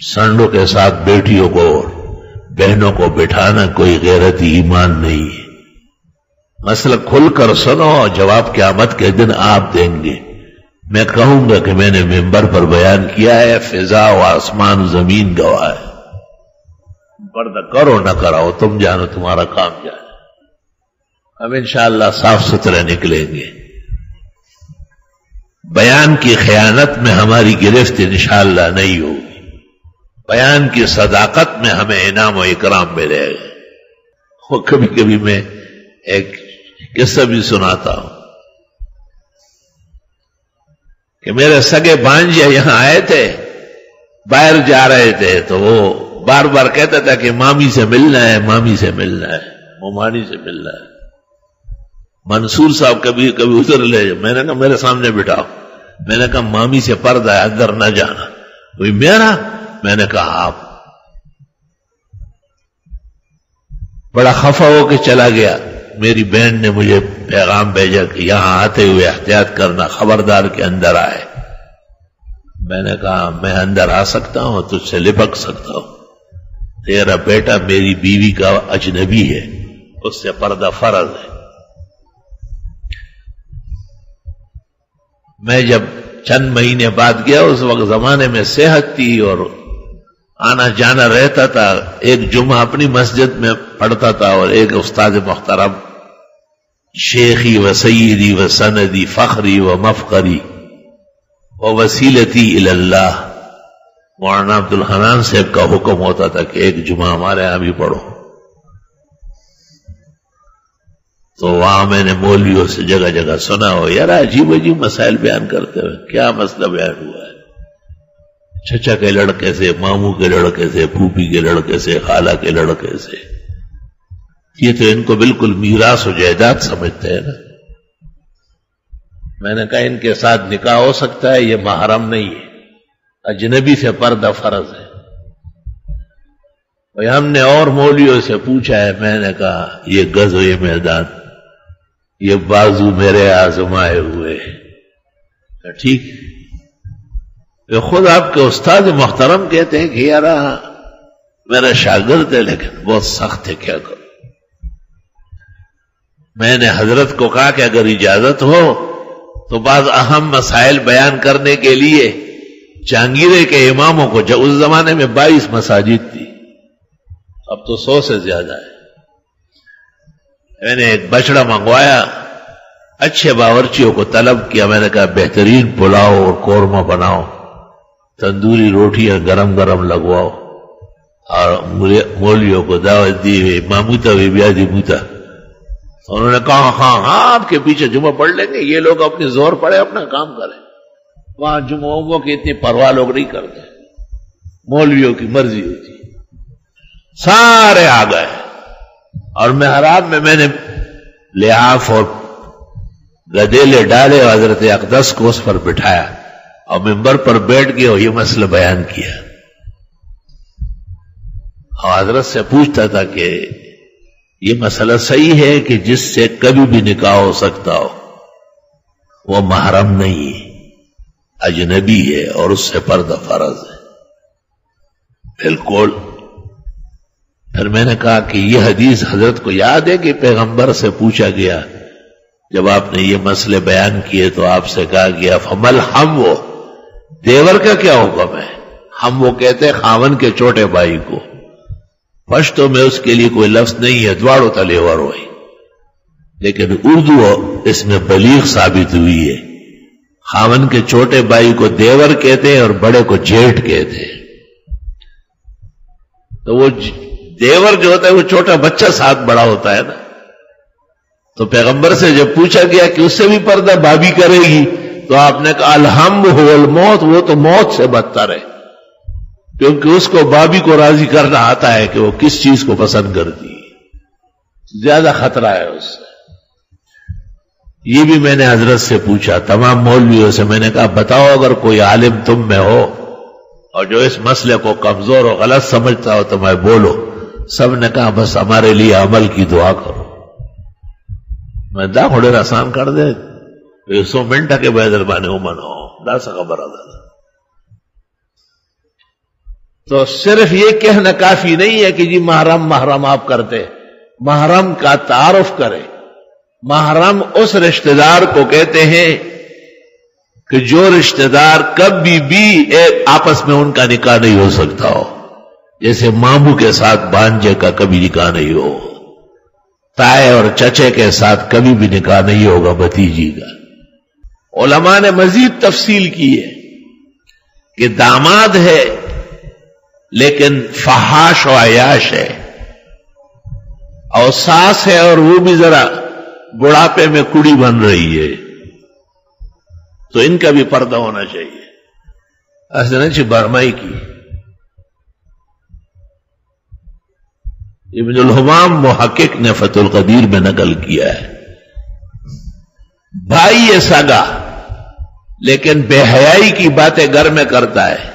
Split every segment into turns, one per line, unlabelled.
سنڈوں کے ساتھ بیٹیوں کو بہنوں کو بٹھانا کوئی غیرتی ایمان نہیں ہے. مسئلہ کھل کر سنو، جواب قیامت کے دن آپ دیں گے. میں کہوں گا کہ میں نے ممبر پر بیان کیا ہے، فضا و آسمان زمین گواہ ہے. پردہ کرو نہ کراؤ تم جانو، تمہارا کام جانے. ہم انشاءاللہ صاف ستھرے نکلیں گے. بیان کی خیانت میں ہماری گرفت انشاءاللہ نہیں ہوگی. بیان کی صداقت میں ہمیں انعام و اکرام ملے گا. وہ کبھی کبھی میں ایک قصہ بھی سناتا ہوں کہ میرے سگے بھانجے یہاں آئے تھے، باہر جا رہے تھے، تو وہ بار بار کہتا تھا کہ مامی سے ملنا ہے، مامی سے ملنا ہے، مومانی سے ملنا ہے. منصور صاحب کبھی کبھی ادھر لے جاؤ. میں نے کہا میرے سامنے بٹھاؤ. میں نے کہا مامی سے پردہ ہے، اندر نہ جانا. کوئی میرا؟ میں نے کہا آپ. بڑا خفا ہو کے چلا گیا. میری بہن نے مجھے پیغام بھیجا کہ یہاں آتے ہوئے احتیاط کرنا، خبردار کے اندر آئے. میں نے کہا میں اندر آ سکتا ہوں، تجھ سے لپک سکتا ہوں. تیرا بیٹا میری بیوی کا اجنبی ہے، اس سے پردہ فرض ہے. میں جب چند مہینے بعد گیا، اس وقت زمانے میں صحت تھی اور آنا جانا رہتا تھا. ایک جمعہ اپنی مسجد میں پڑھتا تھا اور ایک استاد محترم، شیخی و سیدی و سندی فخری و مفخری و وسیلتی اللہ، مولانا عبد الحنان صاحب کا حکم ہوتا تھا کہ ایک جمعہ ہمارے یہاں بھی پڑھو. تو وہاں میں نے مولویوں سے جگہ جگہ سنا ہو یار عجیب عجیب مسائل بیان کرتے ہوئے. کیا مسئلہ بیان ہوا ہے؟ چچا کے لڑکے سے، ماموں کے لڑکے سے، پھوپھی کے لڑکے سے، خالہ کے لڑکے سے. یہ تو ان کو بالکل میراث و جائیداد سمجھتے ہیں نا. میں نے کہا ان کے ساتھ نکاح ہو سکتا ہے، یہ محرم نہیں ہے، اجنبی سے پردہ فرض ہے. اور ہم نے اور مولویوں سے پوچھا ہے. میں نے کہا یہ گز و یہ میدان، یہ بازو میرے آزمائے ہوئے. ٹھیک، یہ خود آپ کے استاد محترم کہتے ہیں کہ یار میرا شاگرد ہے لیکن بہت سخت ہے، کیا کروں. میں نے حضرت کو کہا کہ اگر اجازت ہو تو بعض اہم مسائل بیان کرنے کے لیے جہانگیرے کے اماموں کو، جو اس زمانے میں 22 مساجد تھی، اب تو 100 سے زیادہ ہے، میں نے ایک بچڑا منگوایا، اچھے باورچیوں کو طلب کیا. میں نے کہا بہترین پلاؤ اور قورمہ بناؤ، تندوری روٹیاں گرم گرم لگواؤ، اور مولویوں کو دعوت دی ہوئی ماموتا بھی بیادی موتا. انہوں نے کہا ہاں آپ کے پیچھے جمعہ پڑھ لیں گے. یہ لوگ اپنی زور پڑے اپنا کام کریں. وہاں جمعوں کی اتنی پرواہ لوگ نہیں کرتے، مولویوں کی مرضی ہوتی. سارے آ گئے اور محراب میں نے لحاف اور گدیلے ڈالے اور حضرت اقدس کو اس پر بٹھایا اور ممبر پر بیٹھ گئے اور یہ مسئلہ بیان کیا. اور حضرت سے پوچھتا تھا کہ یہ مسئلہ صحیح ہے کہ جس سے کبھی بھی نکاح ہو سکتا ہو وہ محرم نہیں ہے، اجنبی ہے اور اس سے پردہ فرض ہے؟ بالکل. پھر میں نے کہا کہ یہ حدیث حضرت کو یاد ہے کہ پیغمبر سے پوچھا گیا جب آپ نے یہ مسئلے بیان کیے تو آپ سے کہا گیا فمل ہم وہ دیور کا کیا حکم ہے؟ ہم وہ کہتے خاون کے چھوٹے بھائی کو. پشتو میں اس کے لیے کوئی لفظ نہیں ہے، دوارو تلیور ہوئی، لیکن اردو اس میں بلیغ ثابت ہوئی ہے. خاون کے چھوٹے بھائی کو دیور کہتے ہیں اور بڑے کو جیٹھ کہتے ہیں. تو وہ دیور جو ہوتا ہے وہ چھوٹا بچہ ساتھ بڑا ہوتا ہے نا. تو پیغمبر سے جب پوچھا گیا کہ اس سے بھی پردہ بھابھی کرے گی تو آپ نے کہا الہم هو الموت، وہ تو موت سے بدتر ہے، کیونکہ اس کو بھابھی کو راضی کرنا آتا ہے کہ وہ کس چیز کو پسند کرتی ہے، زیادہ خطرہ ہے اس سے. یہ بھی میں نے حضرت سے پوچھا، تمام مولویوں سے. میں نے کہا بتاؤ اگر کوئی عالم تم میں ہو اور جو اس مسئلے کو کمزور اور غلط سمجھتا ہو تو میں بولو. سب نے کہا بس ہمارے لیے عمل کی دعا کرو. میں دا کھڑے آسان کر دے 100 منٹ کے بے دربانے من ہو دا سا خبر آتا. تو صرف یہ کہنا کافی نہیں ہے کہ جی محرم محرم آپ کرتے، محرم کا تعارف کرے. محرم اس رشتہ دار کو کہتے ہیں کہ جو رشتہ دار کبھی بھی آپس میں ان کا نکاح نہیں ہو سکتا ہو، جیسے ماموں کے ساتھ بھانجے کا کبھی نکاح نہیں ہو، تائے اور چچے کے ساتھ کبھی بھی نکاح نہیں ہوگا بھتیجی کا. علماء نے مزید تفصیل کی ہے کہ داماد ہے لیکن فحاش و عیاش ہے، اور ساس ہے اور وہ بھی ذرا بڑھاپے میں کڑی بن رہی ہے، تو ان کا بھی پردہ ہونا چاہیے. حسنچ برمائی کی ابن الحمام محقق نے فتح القدیر میں نقل کیا ہے. بھائی ہے سگا لیکن بے حیائی کی باتیں گھر میں کرتا ہے،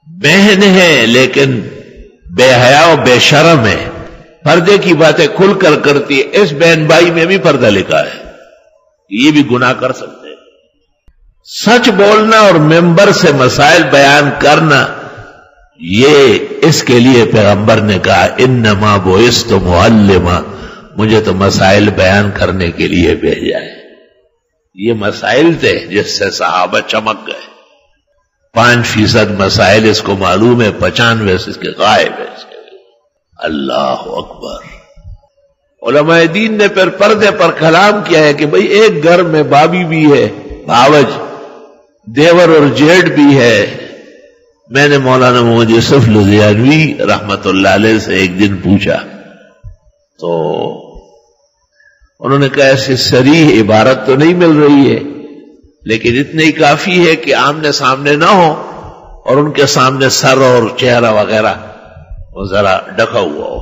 بہن ہے لیکن بے حیا و بے شرم ہے، پردے کی باتیں کھل کر کرتی ہے. اس بہن بھائی میں بھی پردہ لکھا ہے، یہ بھی گناہ کر سکتے ہیں. سچ بولنا اور ممبر سے مسائل بیان کرنا، یہ اس کے لیے پیغمبر نے کہا انما بعثت معلما، مجھے تو مسائل بیان کرنے کے لیے بھیجا ہے. یہ مسائل تھے جس سے صحابہ چمک گئے. 5% مسائل اس کو معلوم ہے، 95 اس کے غائب ہے. اس کے اللہ اکبر. علماء دین نے پھر پردے پر کلام کیا ہے کہ بھئی ایک گھر میں بابی بھی ہے، بھاوج، دیور اور جیٹ بھی ہے. میں نے مولانا محمد یوسف لدھیانوی رحمت اللہ علیہ سے ایک دن پوچھا تو انہوں نے کہا ایسی صریح عبارت تو نہیں مل رہی ہے، لیکن اتنی کافی ہے کہ آمنے سامنے نہ ہو اور ان کے سامنے سر اور چہرہ وغیرہ وہ ذرا ڈکا ہوا ہو.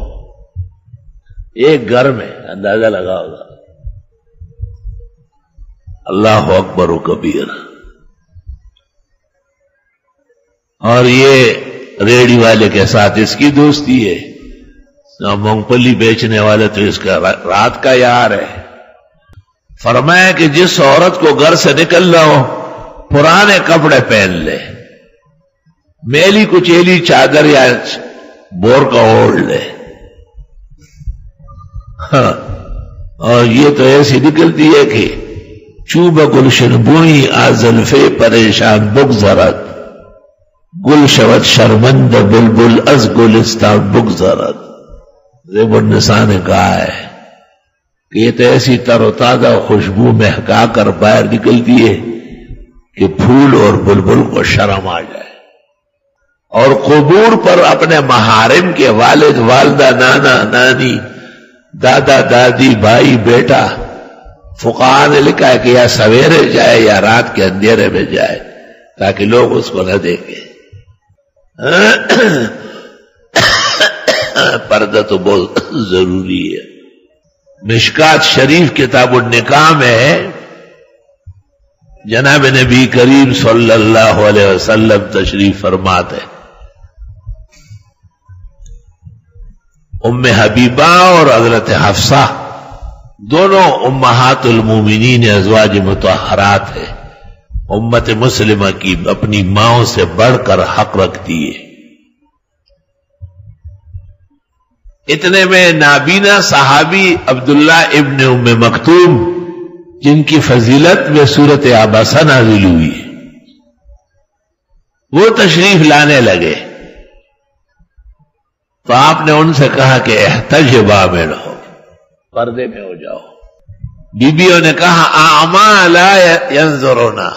ایک گھر میں اندازہ لگا ہوگا. اللہ اکبر و کبیر. اور یہ ریڑھی والے کے ساتھ اس کی دوستی ہے، مونگ پھلی بیچنے والے تو اس کا رات کا یار ہے. فرمایا کہ جس عورت کو گھر سے نکلنا ہو پرانے کپڑے پہن لے، میلی کچیلی چادر یا بور کا اوڑھ لے. ہاں، اور یہ تو ایسی نکلتی ہے کہ چوب گلشن بوئی آزلفے پریشان بگذرت، گل شود شرمند بلبل از گلستان بگذرت. زیب النساء نے کہا ہے کہ یہ تو ایسی تر و تازہ خوشبو مہکا کر باہر نکلتی ہے کہ پھول اور بلبل کو شرم آ جائے. اور قبور پر اپنے محارم کے والد والدہ، نانا نانی، دادا دادی، بھائی بیٹا، فقہاء نے لکھا ہے کہ یا سویرے جائے یا رات کے اندھیرے میں جائے تاکہ لوگ اس کو نہ دیکھیں. پردہ تو بہت ضروری ہے. مشکات شریف کتاب النکاح میں جناب نبی کریم صلی اللہ علیہ وسلم تشریف فرماتے. ام حبیبہ اور حضرت حفصہ دونوں امہات المومنین ازواج مطہرات ہیں. امت مسلمہ کی اپنی ماؤں سے بڑھ کر حق رکھتی ہے. اتنے میں نابینا صحابی عبداللہ ابن ام مکتوم، جن کی فضیلت میں سورت عباسہ نازل ہوئی، وہ تشریف لانے لگے. تو آپ نے ان سے کہا کہ احتجبا میں رہو، پردے میں ہو جاؤ. بیبیوں نے کہا اعما لا ینظرنا،